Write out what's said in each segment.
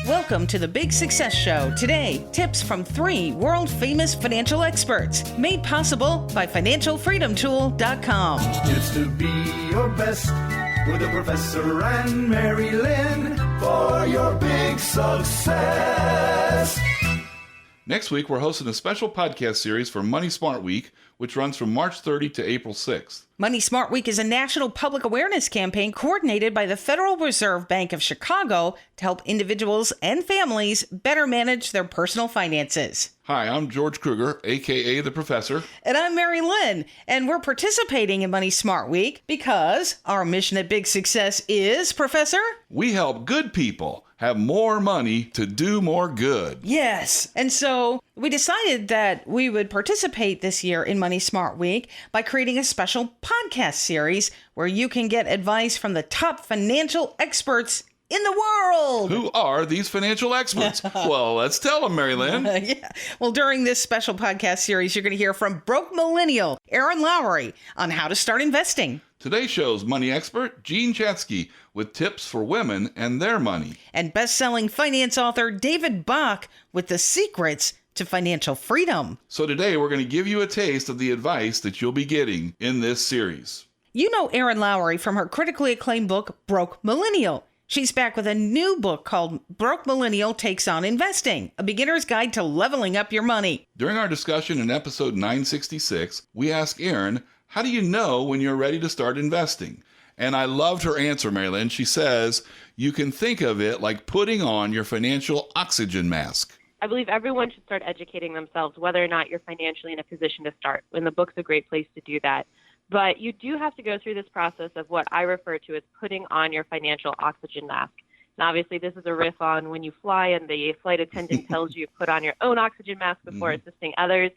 Welcome to the Big Success Show. Today, tips from 3 world-famous financial experts, made possible by financialfreedomtool.com. Tips to be your best with a professor and Mary-Lynn for your big success. Next week, we're hosting a special podcast series for Money Smart Week, which runs from March 30 to April 6th. Money Smart Week is a national public awareness campaign coordinated by the Federal Reserve Bank of Chicago to help individuals and families better manage their personal finances. Hi, I'm George Kruger, a.k.a. The Professor. And I'm Mary-Lynn, and we're participating in Money Smart Week because our mission at Big Success is, Professor? We help good people have more money to do more good. Yes. And so we decided that we would participate this year in Money Smart Week by creating a special podcast series where you can get advice from the top financial experts in the world. Who are these financial experts? Well, let's tell them, Mary-Lynn. Yeah. Well, during this special podcast series, you're going to hear from broke millennial Aaron Lowry on how to start investing. Today's show's money expert, Jean Chatzky, with tips for women and their money. And best-selling finance author David Bach with the secrets to financial freedom. So today we're going to give you a taste of the advice that you'll be getting in this series. You know Aaron Lowry from her critically acclaimed book, Broke Millennial. She's back with a new book called Broke Millennial Takes on Investing, a beginner's guide to leveling up your money. During our discussion in episode 966, we asked Aaron, how do you know when you're ready to start investing? And I loved her answer, Mary-Lynn. She says, you can think of it like putting on your financial oxygen mask. I believe everyone should start educating themselves whether or not you're financially in a position to start, and the book's a great place to do that. But you do have to go through this process of what I refer to as putting on your financial oxygen mask. And obviously, this is a riff on when you fly and the flight attendant tells you to put on your own oxygen mask before assisting others.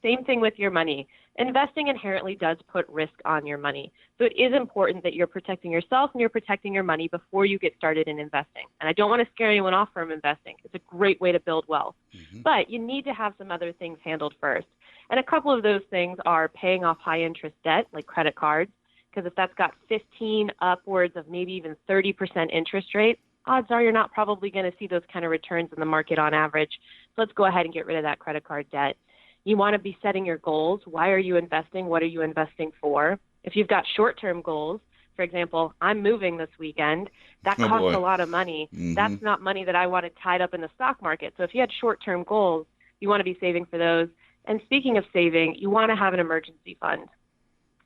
Same thing with your money. Investing inherently does put risk on your money. So it is important that you're protecting yourself and you're protecting your money before you get started in investing. And I don't want to scare anyone off from investing. It's a great way to build wealth. But you need to have some other things handled first. And a couple of those things are paying off high interest debt, like credit cards, because if that's got 15 upwards of maybe even 30% interest rate, odds are you're not probably going to see those kind of returns in the market on average. So let's go ahead and get rid of that credit card debt. You want to be setting your goals. Why are you investing? What are you investing for? If you've got short-term goals, for example, I'm moving this weekend. That costs a lot of money. That's not money that I want to tied up in the stock market. So if you had short-term goals, you want to be saving for those. And speaking of saving, you want to have an emergency fund.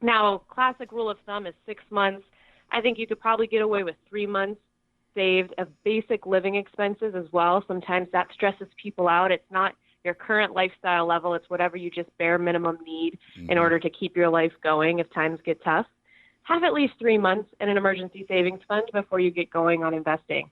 Now, classic rule of thumb is 6 months. I think you could probably get away with 3 months saved of basic living expenses as well. Sometimes that stresses people out. It's not your current lifestyle level. It's whatever you just bare minimum need in order to keep your life going if times get tough. Have at least 3 months in an emergency savings fund before you get going on investing.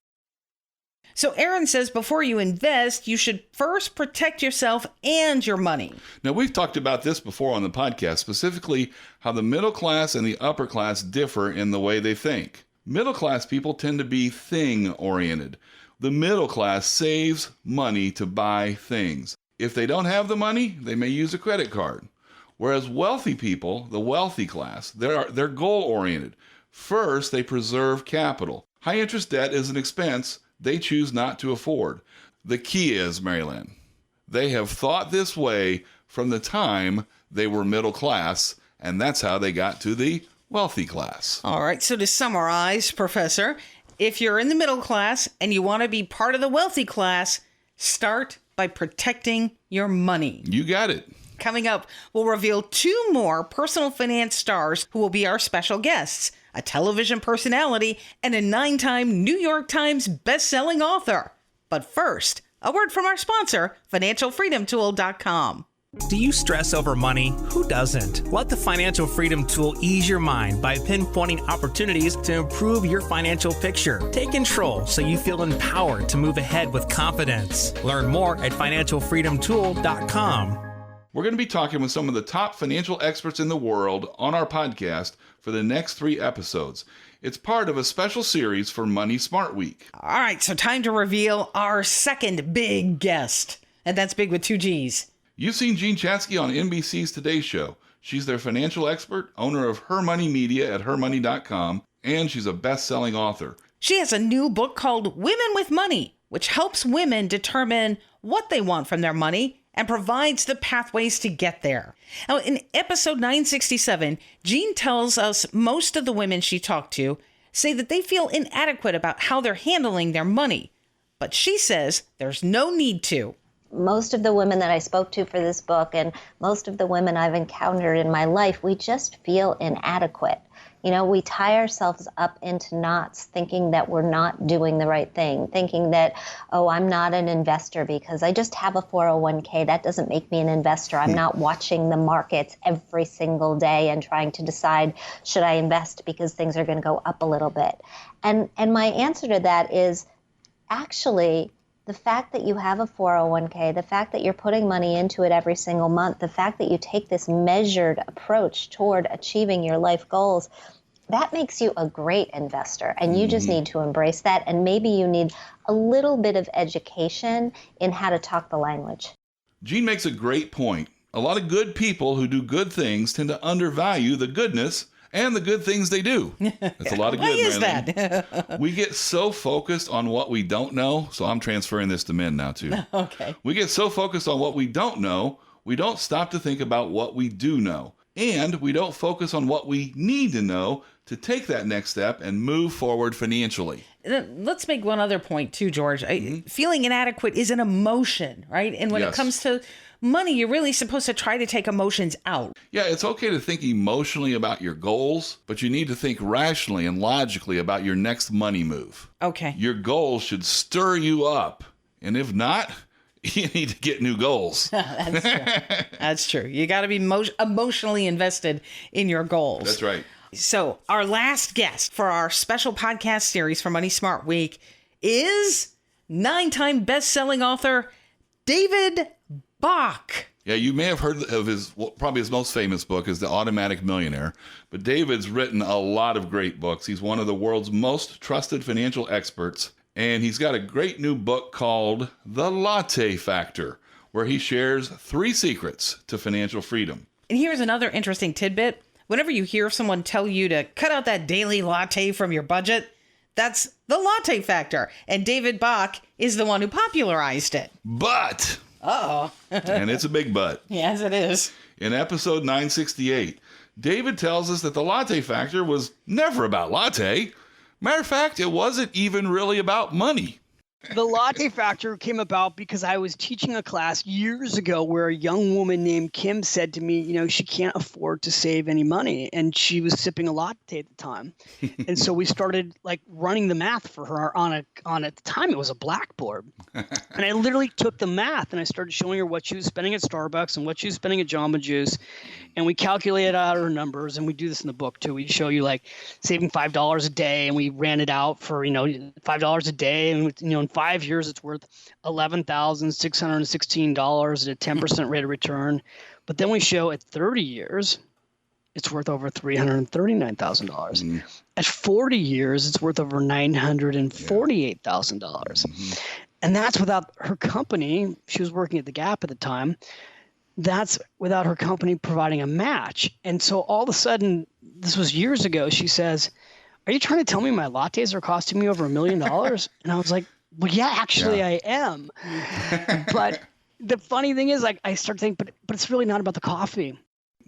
So Aaron says before you invest, you should first protect yourself and your money. Now, we've talked about this before on the podcast, specifically how the middle class and the upper class differ in the way they think. Middle class people tend to be thing-oriented. The middle class saves money to buy things. If they don't have the money, they may use a credit card. Whereas wealthy people, the wealthy class, they're goal-oriented. First, they preserve capital. High-interest debt is an expense they choose not to afford. The key is, Mary-Lynn, they have thought this way from the time they were middle class, and that's how they got to the wealthy class. All right, so to summarize, Professor, if you're in the middle class and you want to be part of the wealthy class, start by protecting your money. You got it. Coming up, we'll reveal 2 more personal finance stars who will be our special guests, a television personality and a 9-time New York Times best-selling author. But first, a word from our sponsor, financialfreedomtool.com. Do you stress over money? Who doesn't? Let the Financial Freedom Tool ease your mind by pinpointing opportunities to improve your financial picture. Take control so you feel empowered to move ahead with confidence. Learn more at financialfreedomtool.com. We're going to be talking with some of the top financial experts in the world on our podcast for the next 3 episodes. It's part of a special series for Money Smart Week. All right, so time to reveal our second big guest. And that's big with 2 G's. You've seen Jean Chatzky on NBC's Today Show. She's their financial expert, owner of Her Money Media at hermoney.com, and she's a best-selling author. She has a new book called Women with Money, which helps women determine what they want from their money and provides the pathways to get there. Now, in episode 967, Jean tells us most of the women she talked to say that they feel inadequate about how they're handling their money. But she says there's no need to. Most of the women that I spoke to for this book and most of the women I've encountered in my life, we just feel inadequate. You know, we tie ourselves up into knots thinking that we're not doing the right thing, thinking that, oh, I'm not an investor because I just have a 401k. That doesn't make me an investor. I'm not watching the markets every single day and trying to decide, should I invest because things are going to go up a little bit. And my answer to that is actually the fact that you have a 401k, the fact that you're putting money into it every single month, the fact that you take this measured approach toward achieving your life goals, that makes you a great investor. And you just need to embrace that. And maybe you need a little bit of education in how to talk the language. Jean makes a great point. A lot of good people who do good things tend to undervalue the goodness and the good things they do. That's a lot of good, Why is Mary-Lynn. that? We get so focused on what we don't know, so I'm transferring this to men now too. Okay. We get so focused on what we don't know, we don't stop to think about what we do know. And we don't focus on what we need to know to take that next step and move forward financially. Let's make one other point too, George. Feeling inadequate is an emotion, right? And when it Yes. comes to money, you're really supposed to try to take emotions out. Yeah, it's okay to think emotionally about your goals, but you need to think rationally and logically about your next money move. Okay. Your goals should stir you up. And if not, you need to get new goals. That's true. That's true. You got to be emotionally invested in your goals. That's right. So our last guest for our special podcast series for Money Smart Week is 9-time best-selling author David Bach. Yeah, you may have heard of his, probably his most famous book is The Automatic Millionaire. But David's written a lot of great books. He's one of the world's most trusted financial experts. And he's got a great new book called The Latte Factor, where he shares 3 secrets to financial freedom. And here's another interesting tidbit. Whenever you hear someone tell you to cut out that daily latte from your budget, that's the Latte Factor. And David Bach is the one who popularized it. But, Uh-oh. and it's a big but, Yes, it is. in episode 968, David tells us that the Latte Factor was never about latte. Matter of fact, it wasn't even really about money. The Latte Factor came about because I was teaching a class years ago where a young woman named Kim said to me, you know, she can't afford to save any money. And she was sipping a latte at the time. And so we started like running the math for her on at the time, it was a blackboard. And I literally took the math and I started showing her what she was spending at Starbucks and what she was spending at Jamba Juice. And we calculated out her numbers, and we do this in the book too. We show you like saving $5 a day, and we ran it out for, you know, $5 a day. And, you know, in 5 years, it's worth $11,616 at a 10% rate of return. But then we show at 30 years, it's worth over $339,000. At 40 years, it's worth over $948,000. And that's without her company. She was working at the Gap at the time. That's without her company providing a match. And so all of a sudden, this was years ago, she says, are you trying to tell me my lattes are costing me over $1 million? And I was like, well, yeah, actually I am. But the funny thing is, like, I start thinking, but it's really not about the coffee.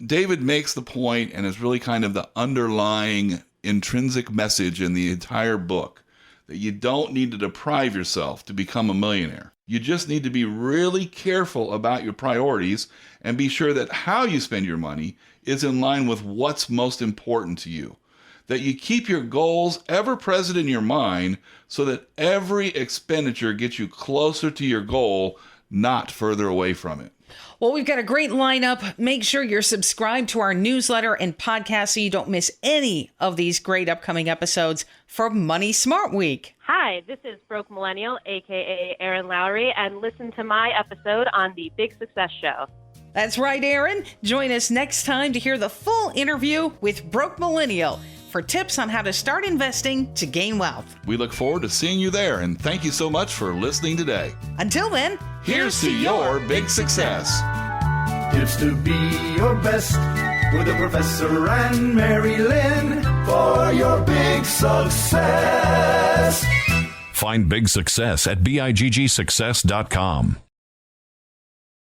David makes the point, and is really kind of the underlying intrinsic message in the entire book, that you don't need to deprive yourself to become a millionaire. You just need to be really careful about your priorities and be sure that how you spend your money is in line with what's most important to you. That you keep your goals ever present in your mind so that every expenditure gets you closer to your goal, not further away from it. Well, we've got a great lineup. Make sure you're subscribed to our newsletter and podcast so you don't miss any of these great upcoming episodes for Money Smart Week. Hi, this is Broke Millennial, a.k.a. Erin Lowry, and listen to my episode on the Big Success Show. That's right, Erin. Join us next time to hear the full interview with Broke Millennial for tips on how to start investing to gain wealth. We look forward to seeing you there, and thank you so much for listening today. Until then, Here's to your big success. Tips to be your best with the professor and Mary-Lynn. for your big success. Find big success at biggsuccess.com.